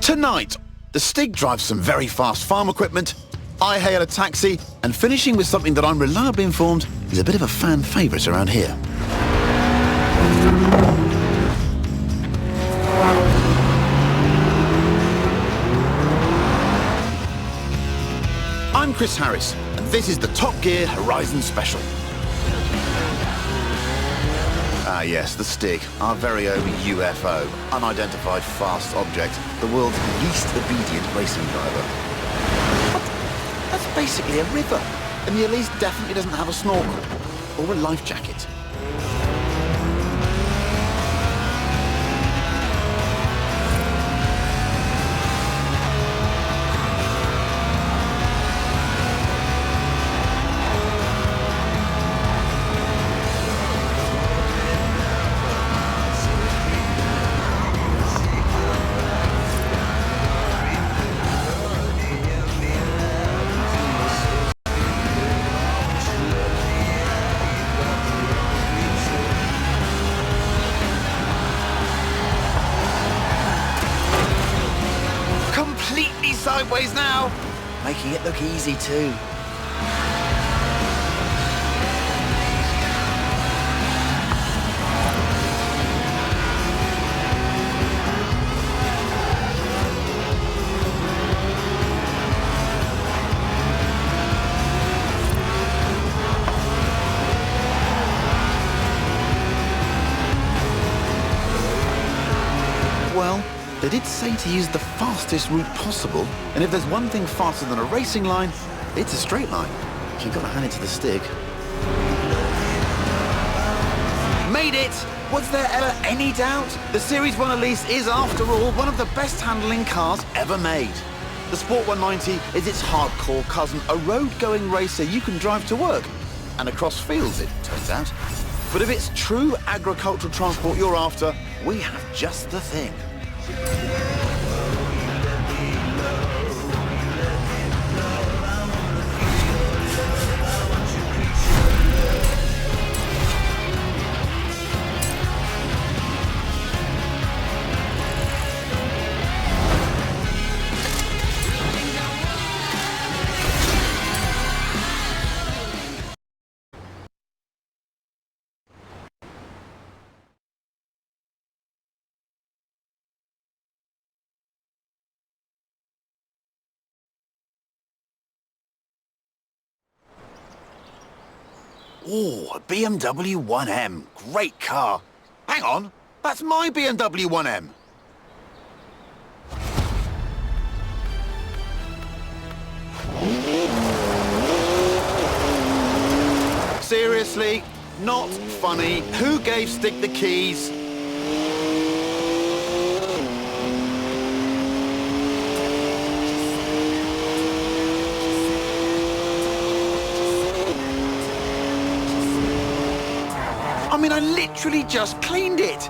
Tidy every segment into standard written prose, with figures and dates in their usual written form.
Tonight, the Stig drives some very fast farm equipment, I hail a taxi, and finishing with something that I'm reliably informed is a bit of a fan favourite around here. I'm Chris Harris, and this is the Top Gear Horizon Special. Ah yes, the Stig, our very own UFO, unidentified fast object, the world's least obedient racing driver. But that's basically a river, and the Elise definitely doesn't have a snorkel or a life jacket. Completely sideways now, making it look easy too. Well, they did say to use the fastest route possible, and if there's one thing faster than a racing line, it's a straight line. You've got to hand it to the Stig. Made it! Was there ever any doubt? The Series 1 Elise is, after all, one of the best handling cars ever made. The Sport 190 is its hardcore cousin, a road-going racer you can drive to work, and across fields, it turns out. But if it's true agricultural transport you're after, we have just the thing. Oh, a BMW 1M. Great car. Hang on, that's my BMW 1M. Seriously? Not funny. Who gave Stig the keys? I mean, I literally just cleaned it.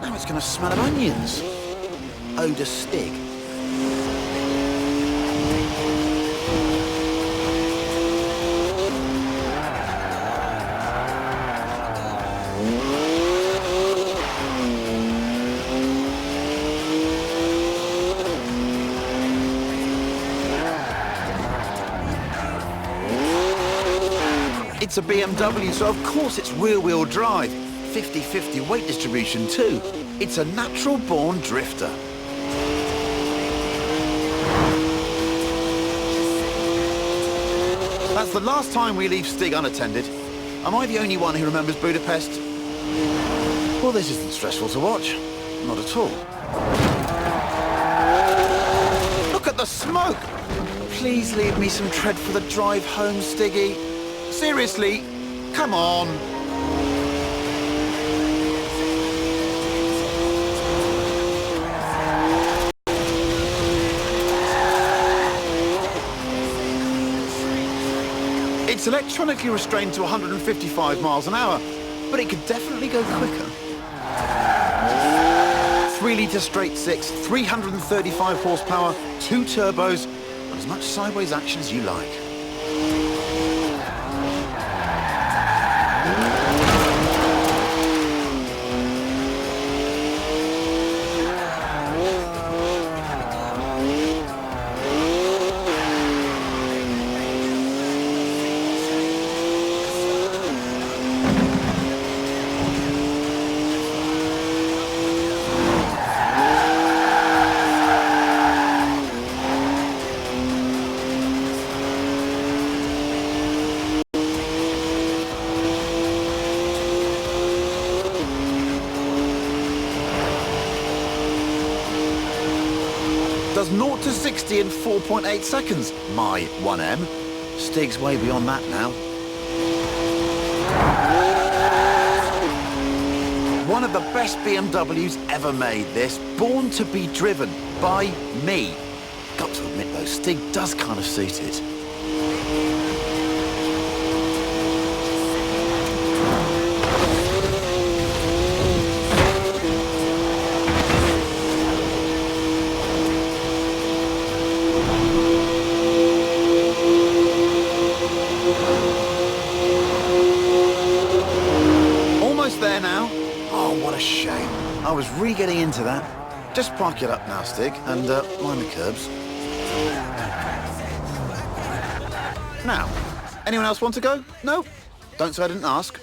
Now it's going to smell of onions. Ode to Stig. It's a BMW, so of course it's rear-wheel drive. 50-50 weight distribution too. It's a natural-born drifter. That's the last time we leave Stig unattended. Am I the only one who remembers Budapest? Well, this isn't stressful to watch. Not at all. Look at the smoke! Please leave me some tread for the drive home, Stiggy. Seriously, come on. It's electronically restrained to 155 miles an hour, but it could definitely go quicker. 3-litre straight six, 335 horsepower, 2 turbos, and as much sideways action as you like. to 60 in 4.8 seconds, my 1M. Stig's way beyond that now. One of the best BMWs ever made, this. Born to be driven by me. Got to admit though, Stig does kind of suit it. Almost there now. Oh, what a shame. I was re-getting into that. Just park it up now, Stig, and mind the curbs. Now, anyone else want to go? No? Don't say I didn't ask.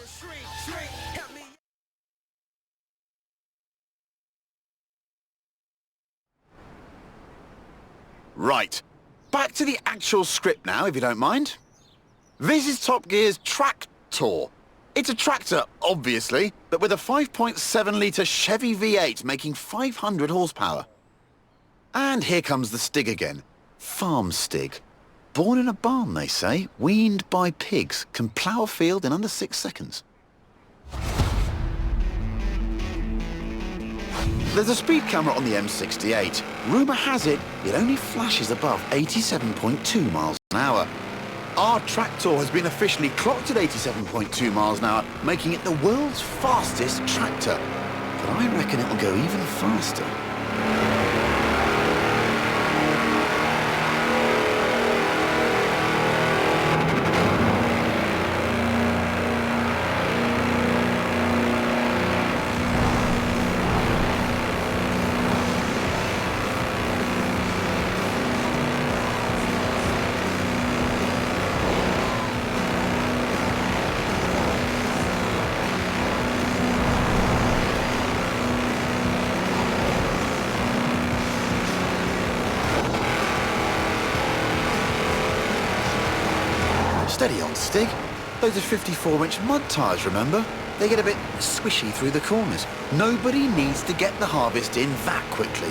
Right. Back to the actual script now, if you don't mind. This is Top Gear's Tractor. It's a tractor, obviously, but with a 5.7-litre Chevy V8 making 500 horsepower. And here comes the Stig again. Farm Stig. Born in a barn, they say, weaned by pigs, can plough a field in under 6 seconds. There's a speed camera on the M68. Rumour has it, it only flashes above 87.2 miles an hour. Our tractor has been officially clocked at 87.2 miles an hour, making it the world's fastest tractor. But I reckon it'll go even faster. Steady on, Stig. Those are 54-inch mud tyres, remember? They get a bit swishy through the corners. Nobody needs to get the harvest in that quickly.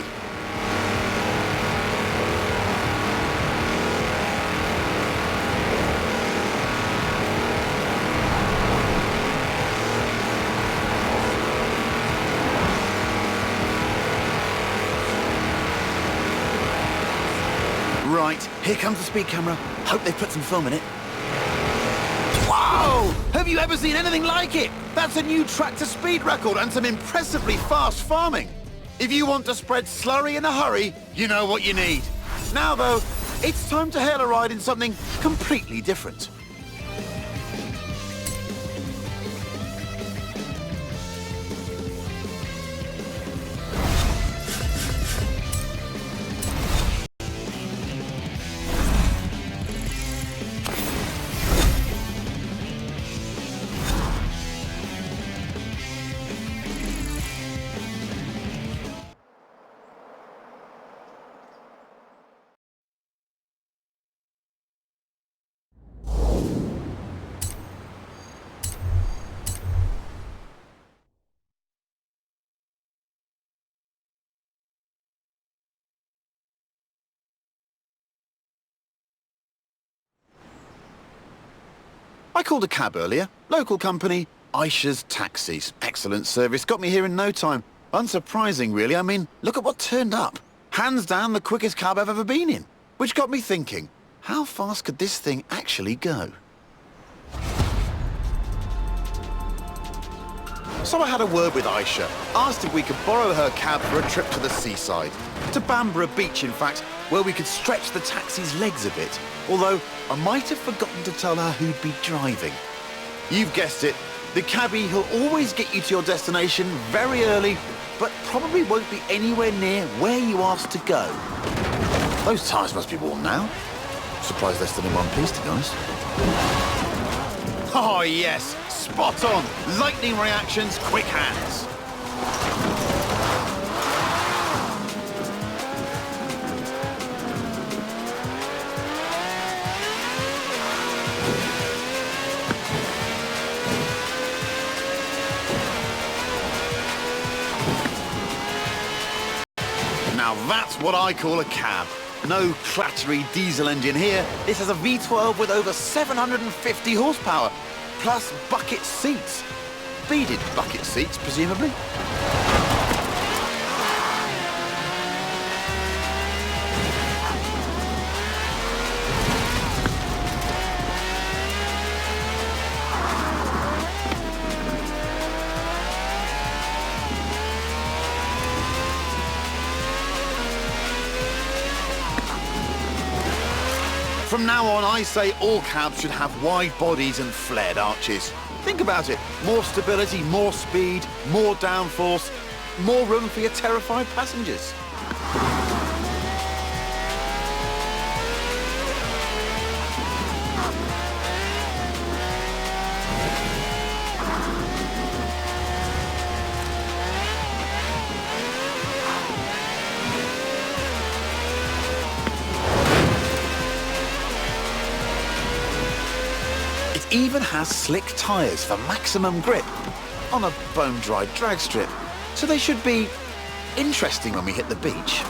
Right, here comes the speed camera. Hope they've put some film in it. Wow! Have you ever seen anything like it? That's a new tractor speed record and some impressively fast farming. If you want to spread slurry in a hurry, you know what you need. Now, though, it's time to hail a ride in something completely different. I called a cab earlier. Local company, Aisha's Taxis. Excellent service. Got me here in no time. Unsurprising, really. I mean, look at what turned up. Hands down the quickest cab I've ever been in. Which got me thinking, how fast could this thing actually go? So I had a word with Aisha, asked if we could borrow her cab for a trip to the seaside. To Bamborough Beach, in fact, where we could stretch the taxi's legs a bit. Although, I might have forgotten to tell her who'd be driving. You've guessed it, the cabbie who'll always get you to your destination very early, but probably won't be anywhere near where you asked to go. Those tyres must be warm now. Surprised they're still in one piece, to be honest. Oh, yes. Spot on. Lightning reactions, quick hands. Now that's what I call a cab. No clattery diesel engine here. This has a V12 with over 750 horsepower, plus bucket seats. Beaded bucket seats, presumably. From now on, I say all cabs should have wide bodies and flared arches. Think about it. More stability, more speed, more downforce, more room for your terrified passengers. Even has slick tyres for maximum grip on a bone-dry drag strip, so they should be interesting when we hit the beach.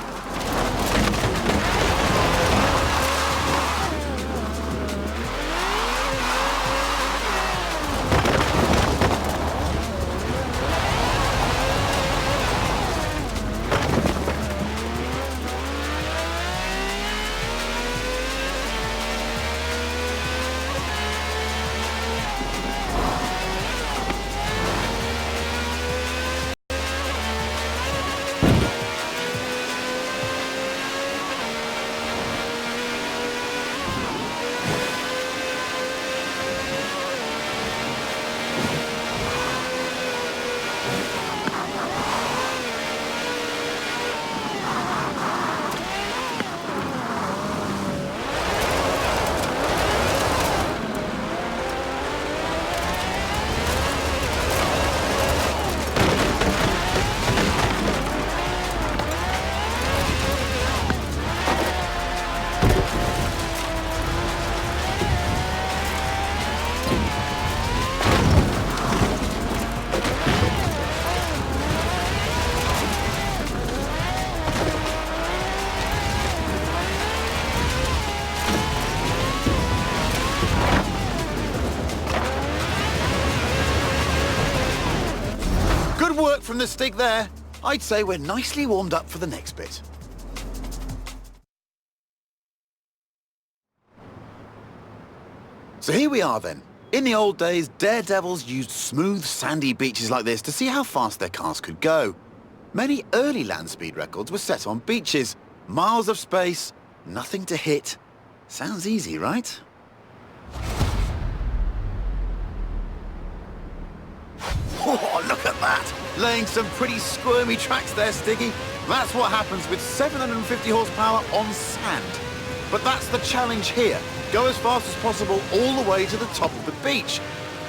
Good work from the Stig there. I'd say we're nicely warmed up for the next bit. So here we are then. In the old days, daredevils used smooth, sandy beaches like this to see how fast their cars could go. Many early land speed records were set on beaches. Miles of space, nothing to hit. Sounds easy, right? Oh, look at that! Laying some pretty squirmy tracks there, Stiggy. That's what happens with 750 horsepower on sand. But that's the challenge here. Go as fast as possible all the way to the top of the beach.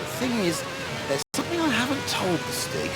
The thing is, there's something I haven't told the Stig.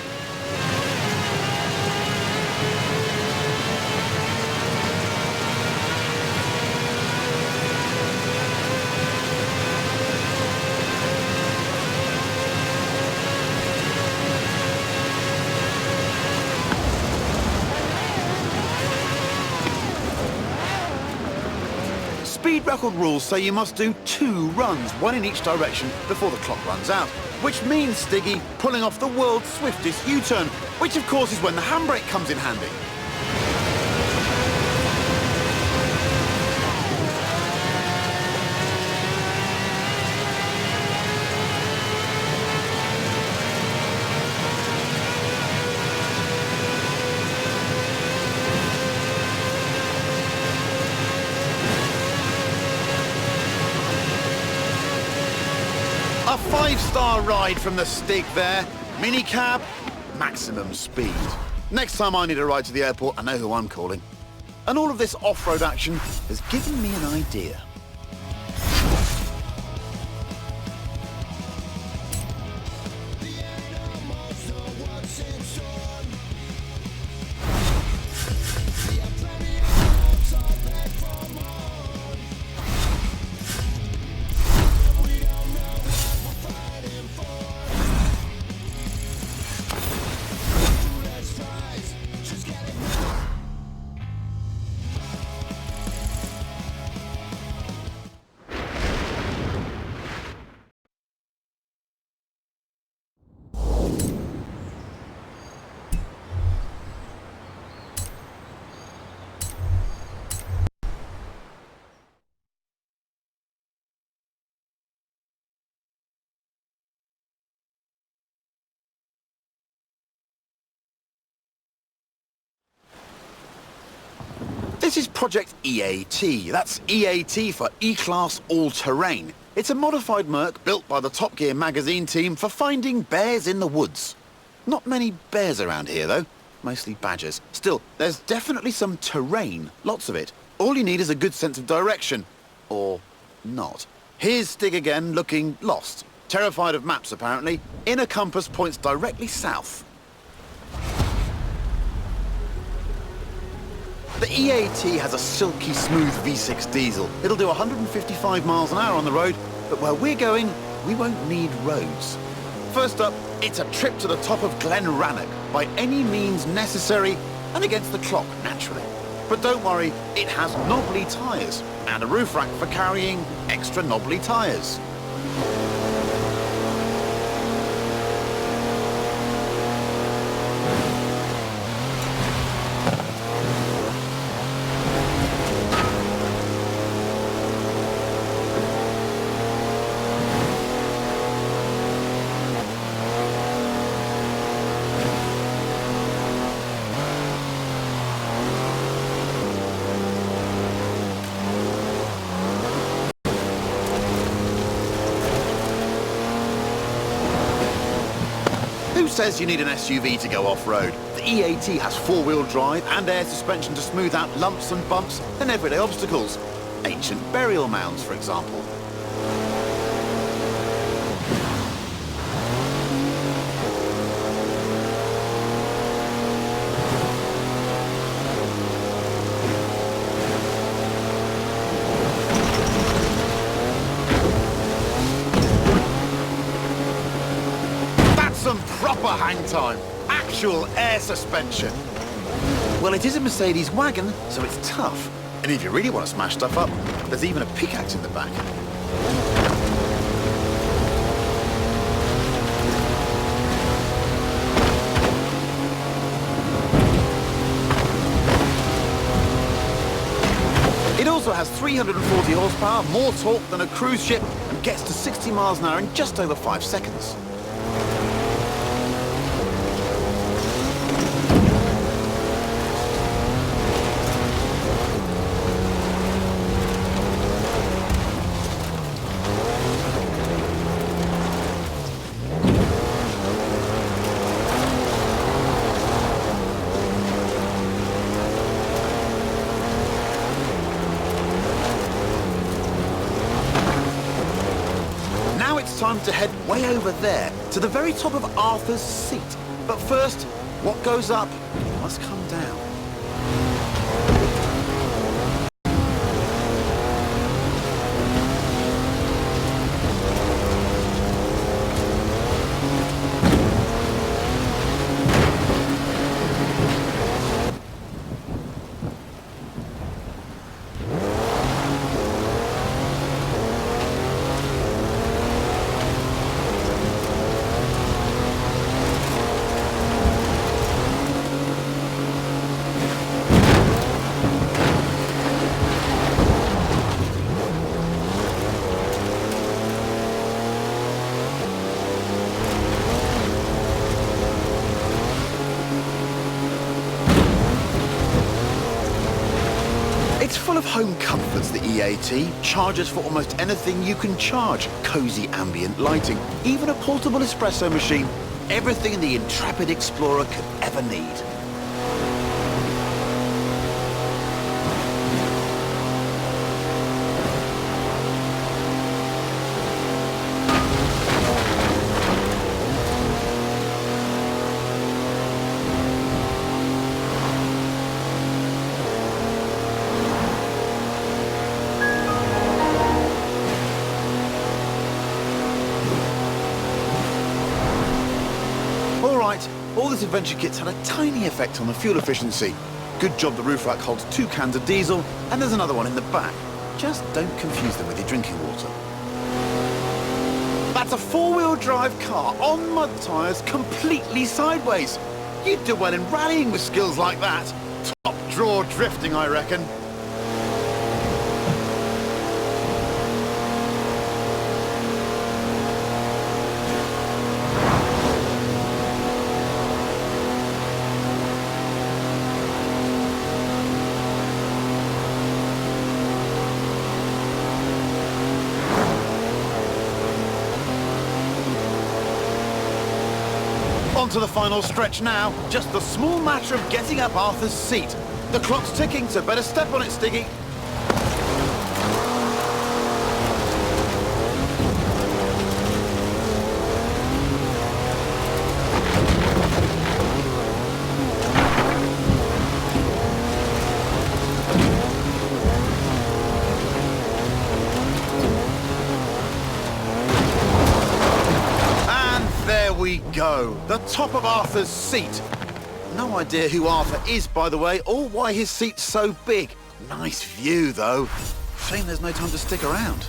Speed record rules say you must do 2 runs, one in each direction, before the clock runs out. Which means, Stiggy, pulling off the world's swiftest U-turn, which of course is when the handbrake comes in handy. A 5-star ride from the Stig there. Minicab, maximum speed. Next time I need a ride to the airport, I know who I'm calling. And all of this off-road action has given me an idea. This is Project EAT. That's EAT for E-Class All-Terrain. It's a modified Merc built by the Top Gear magazine team for finding bears in the woods. Not many bears around here, though. Mostly badgers. Still, there's definitely some terrain. Lots of it. All you need is a good sense of direction. Or not. Here's Stig again, looking lost. Terrified of maps, apparently. Inner compass points directly south. The EAT has a silky smooth V6 diesel. It'll do 155 miles an hour on the road, but where we're going, we won't need roads. First up, it's a trip to the top of Glen Rannoch, by any means necessary, and against the clock, naturally. But don't worry, it has knobbly tyres, and a roof rack for carrying extra knobbly tyres. Who says you need an SUV to go off-road? The EAT has four-wheel drive and air suspension to smooth out lumps and bumps and everyday obstacles. Ancient burial mounds, for example. Some proper hang time. Actual air suspension. Well, it is a Mercedes wagon, so it's tough. And if you really want to smash stuff up, there's even a pickaxe in the back. It also has 340 horsepower, more torque than a cruise ship, and gets to 60 miles an hour in just over 5 seconds. It's time to head way over there, to the very top of Arthur's Seat. But first, what goes up must come down. It's full of home comforts, the EAT. Chargers for almost anything you can charge. Cozy ambient lighting. Even a portable espresso machine. Everything the intrepid explorer could ever need. All this adventure kit's had a tiny effect on the fuel efficiency. Good job the roof rack holds 2 cans of diesel, and there's another one in the back. Just don't confuse them with your drinking water. That's a 4-wheel drive car on mud tyres, completely sideways. You'd do well in rallying with skills like that. Top drawer drifting, I reckon. On to the final stretch now. Just the small matter of getting up Arthur's seat. The clock's ticking, so better step on it, Stiggy. We go. The top of Arthur's seat. No idea who Arthur is, by the way, or why his seat's so big. Nice view, though. Shame there's no time to stick around.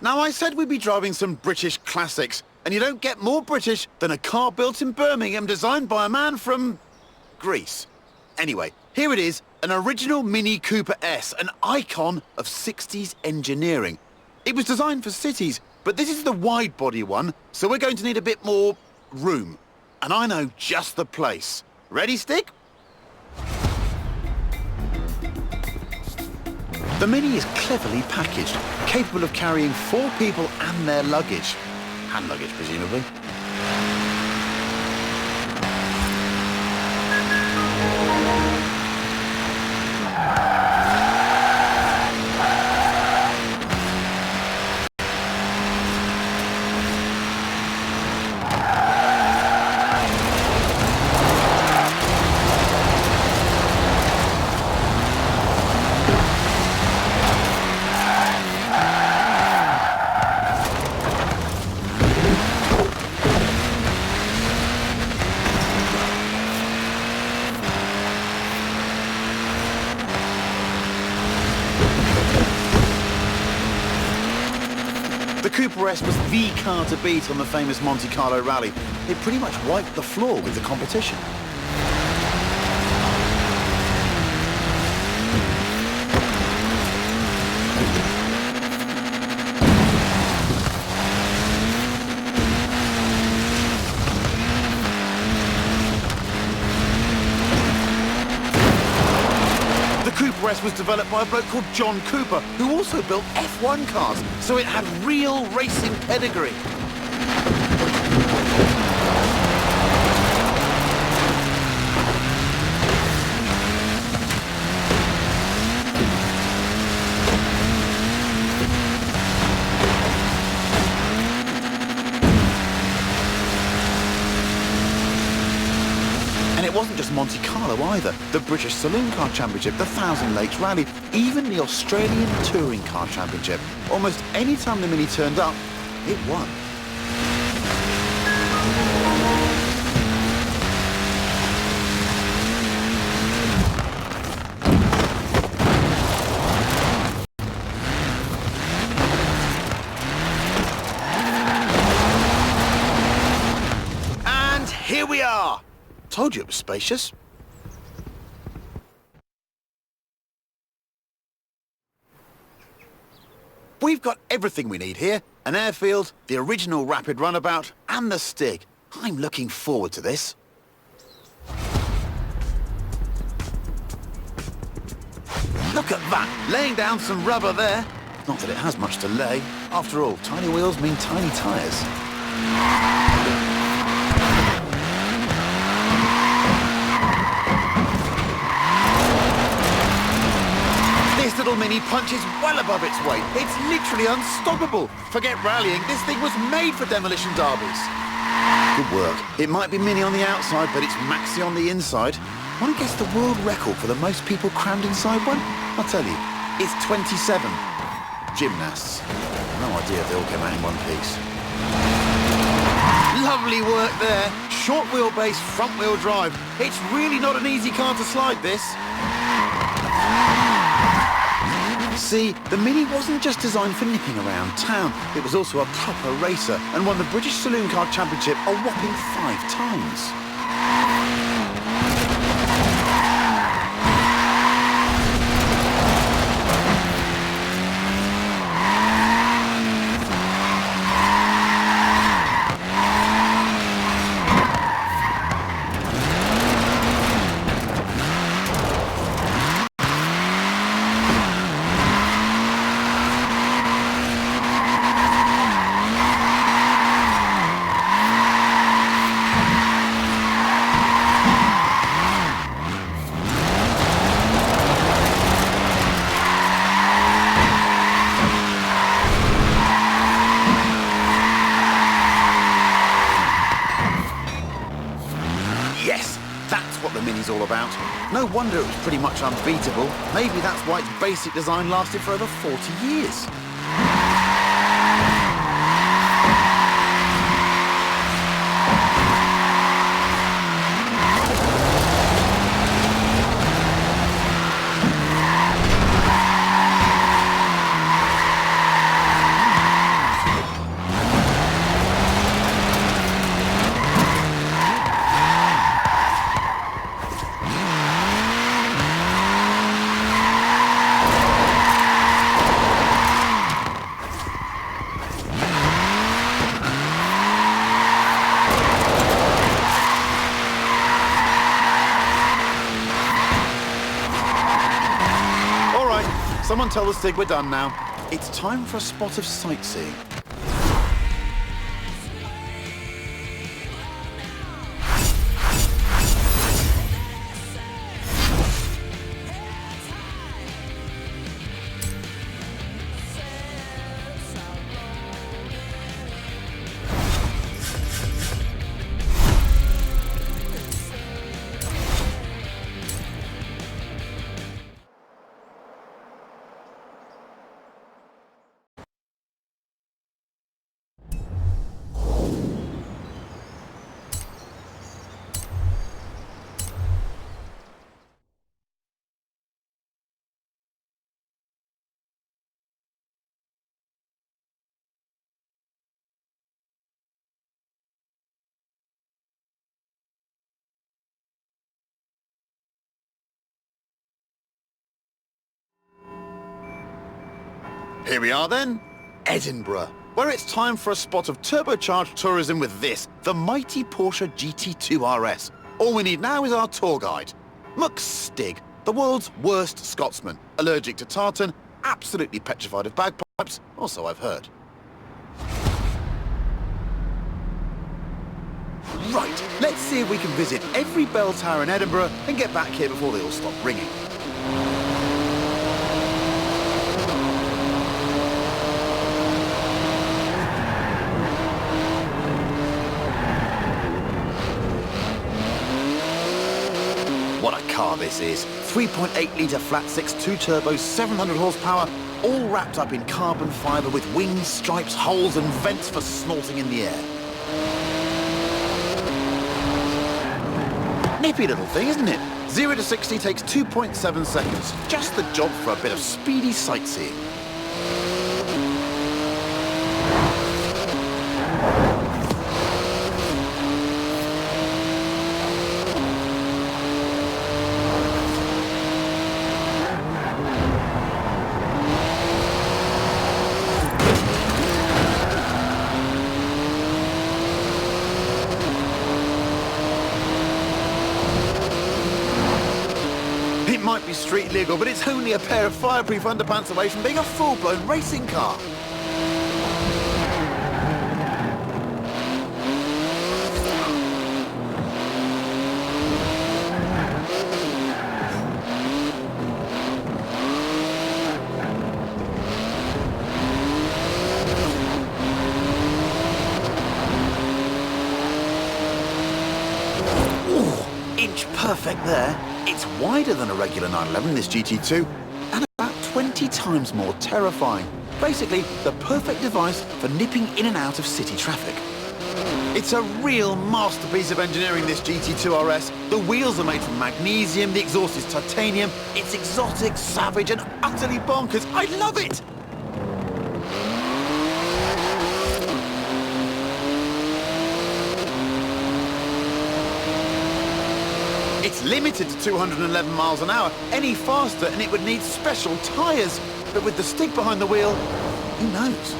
Now, I said we'd be driving some British classics, and you don't get more British than a car built in Birmingham designed by a man from Greece. Anyway, here it is, an original Mini Cooper S, an icon of 60s engineering. It was designed for cities, but this is the wide-body one, so we're going to need a bit more room. And I know just the place. Ready, Stick? The Mini is cleverly packaged, capable of carrying 4 people and their luggage. Hand luggage, presumably. The Cooper S was the car to beat on the famous Monte Carlo rally. It pretty much wiped the floor with the competition. The Cooper S was developed by a bloke called John Cooper, who also built F1 cars, so it had real racing pedigree. And it wasn't just Monte Carlo either. The British Saloon Car Championship, the Thousand Lakes Rally, even the Australian Touring Car Championship. Almost any time the Mini turned up, it won. And here we are. Told you it was spacious. We've got everything we need here. An airfield, the original rapid runabout, and the Stig. I'm looking forward to this. Look at that, laying down some rubber there. Not that it has much to lay. After all, tiny wheels mean tiny tyres. This little Mini punches well above its weight. It's literally unstoppable. Forget rallying, this thing was made for demolition derbies. Good work. It might be Mini on the outside, but it's Maxi on the inside. Want to guess the world record for the most people crammed inside one? I'll tell you, it's 27. Gymnasts. No idea if they all came out in one piece. Lovely work there. Short wheelbase, front wheel drive. It's really not an easy car to slide, this. See, the Mini wasn't just designed for nipping around town. It was also a proper racer and won the British Saloon Car Championship a whopping 5 times. Yes, that's what the Mini's all about. No wonder it was pretty much unbeatable. Maybe that's why its basic design lasted for over 40 years. Someone tell the Stig we're done now. It's time for a spot of sightseeing. Here we are then, Edinburgh, where it's time for a spot of turbocharged tourism with this, the mighty Porsche GT2 RS. All we need now is our tour guide. Muck Stig, the world's worst Scotsman, allergic to tartan, absolutely petrified of bagpipes, also I've heard. Right, let's see if we can visit every bell tower in Edinburgh and get back here before they all stop ringing. What a car this is. 3.8-litre flat-six, 2-turbo, 700 horsepower, all wrapped up in carbon fibre with wings, stripes, holes and vents for snorting in the air. Nippy little thing, isn't it? 0 to 60 takes 2.7 seconds. Just the job for a bit of speedy sightseeing. It might be street legal, but it's only a pair of fireproof underpants away from being a full-blown racing car. Ooh, inch perfect there. It's wider than a regular 911, this GT2, and about 20 times more terrifying. Basically, the perfect device for nipping in and out of city traffic. It's a real masterpiece of engineering, this GT2 RS. The wheels are made from magnesium, the exhaust is titanium. It's exotic, savage, and utterly bonkers. I love it! It's limited to 211 miles an hour. Any faster and it would need special tyres. But with the stick behind the wheel, who knows?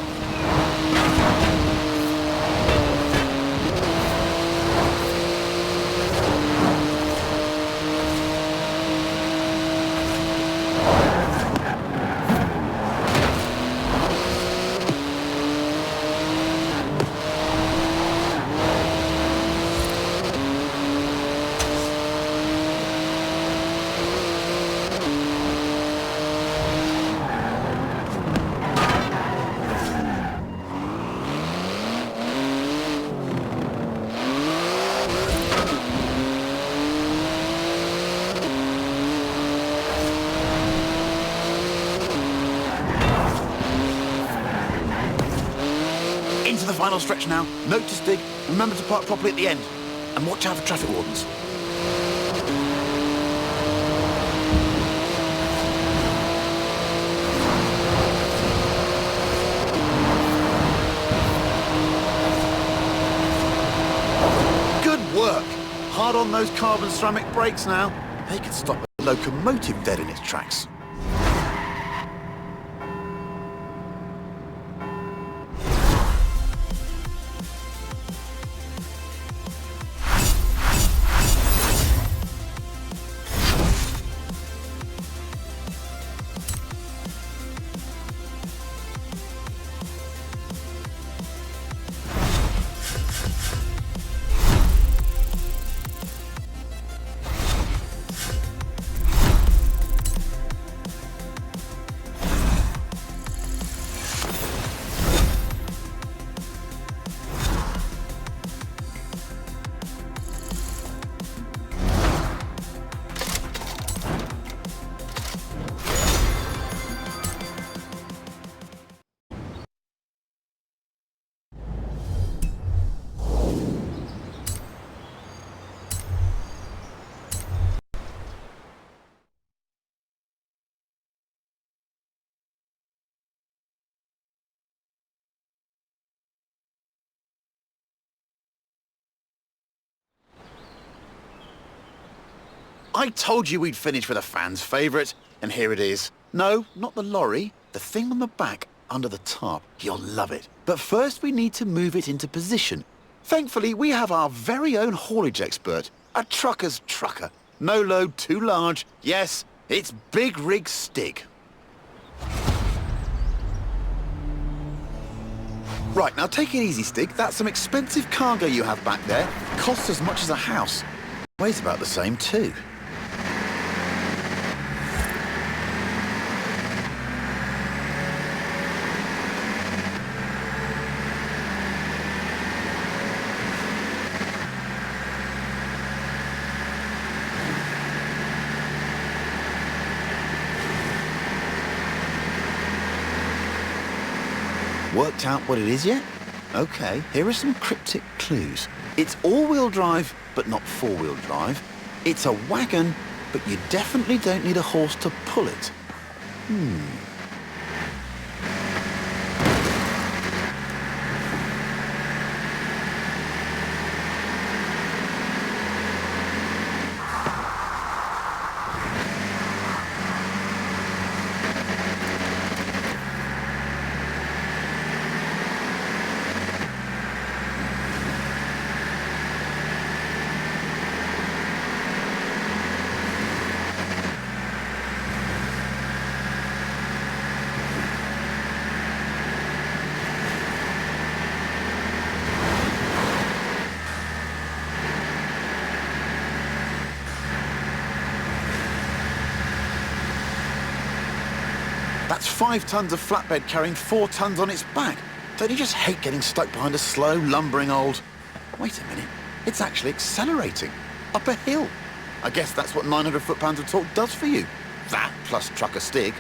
Into the final stretch now. Note to Stig, remember to park properly at the end. And watch out for traffic wardens. Good work. Hard on those carbon ceramic brakes now. They could stop a locomotive dead in its tracks. I told you we'd finish with a fan's favourite, and here it is. No, not the lorry, the thing on the back, under the tarp. You'll love it. But first we need to move it into position. Thankfully, we have our very own haulage expert, a trucker's trucker. No load too large. Yes, it's Big Rig Stig. Right, now take it easy, Stig. That's some expensive cargo you have back there. Costs as much as a house. Weighs about the same too. Worked out what it is yet? Okay, here are some cryptic clues. It's all-wheel drive, but not four-wheel drive. It's a wagon, but you definitely don't need a horse to pull it. That's 5 tons of flatbed carrying 4 tons on its back. Don't you just hate getting stuck behind a slow, lumbering old... Wait a minute, it's actually accelerating. Up a hill. I guess that's what 900 foot-pounds of torque does for you. That plus trucker Stig.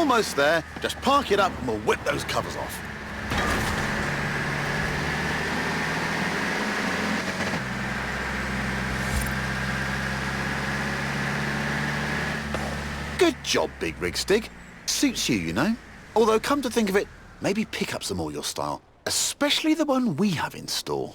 almost there. Just park it up and we'll whip those covers off. Good job, Big Rig Stig. Suits you, you know. Although, come to think of it, maybe pickups are more your style. Especially the one we have in store.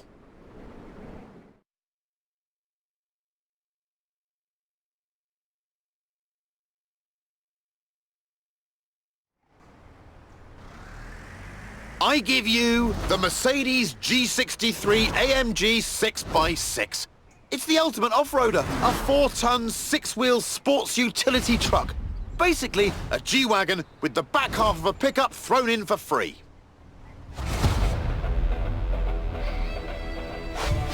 I give you the Mercedes G63 AMG 6x6. It's the ultimate off-roader, a 4-ton, 6-wheel sports utility truck. Basically, a G-Wagon with the back half of a pickup thrown in for free.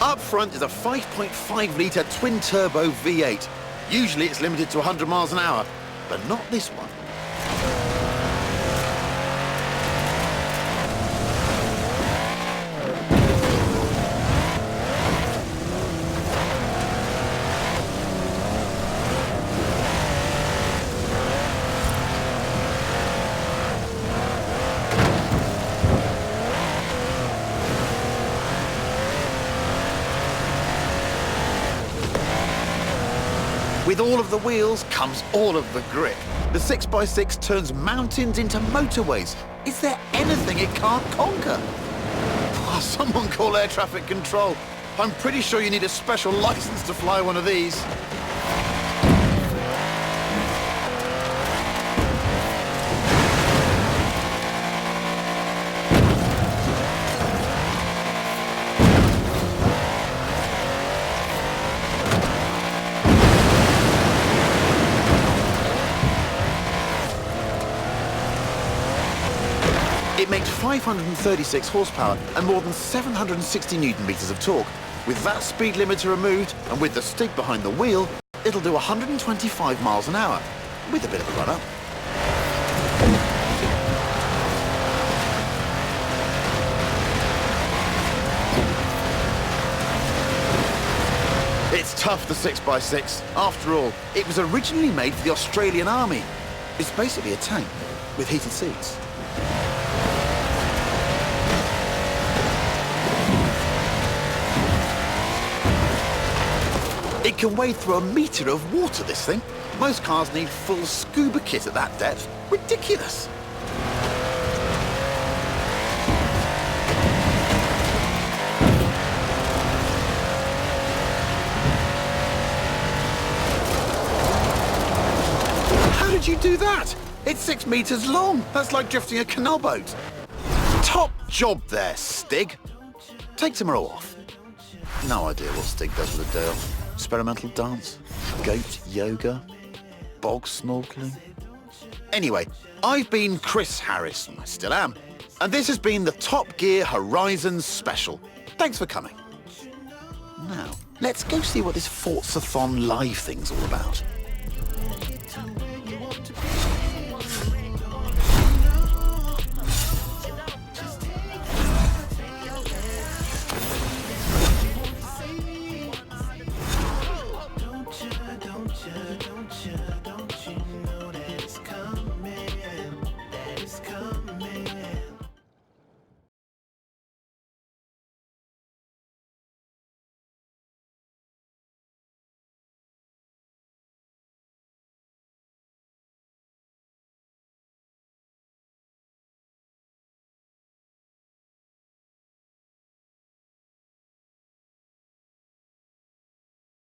Up front is a 5.5-litre twin-turbo V8. Usually it's limited to 100 miles an hour, but not this one. With all of the wheels comes all of the grip. The 6x6 turns mountains into motorways. Is there anything it can't conquer? Oh, someone call air traffic control. I'm pretty sure you need a special license to fly one of these. It makes 536 horsepower and more than 760 newton-meters of torque. With that speed limiter removed and with the Stig behind the wheel, it'll do 125 miles an hour, with a bit of a run-up. It's tough, the 6x6. After all, it was originally made for the Australian Army. It's basically a tank with heated seats. It can wade through a metre of water, this thing. Most cars need full scuba kit at that depth. Ridiculous. How did you do that? It's 6 metres long. That's like drifting a canal boat. Top job there, Stig. Take tomorrow off. No idea what Stig does with a day off. Experimental dance, goat yoga, bog snorkeling. Anyway, I've been Chris Harris, and I still am. And this has been the Top Gear Horizons Special. Thanks for coming. Now, let's go see what this Forza-thon live thing's all about.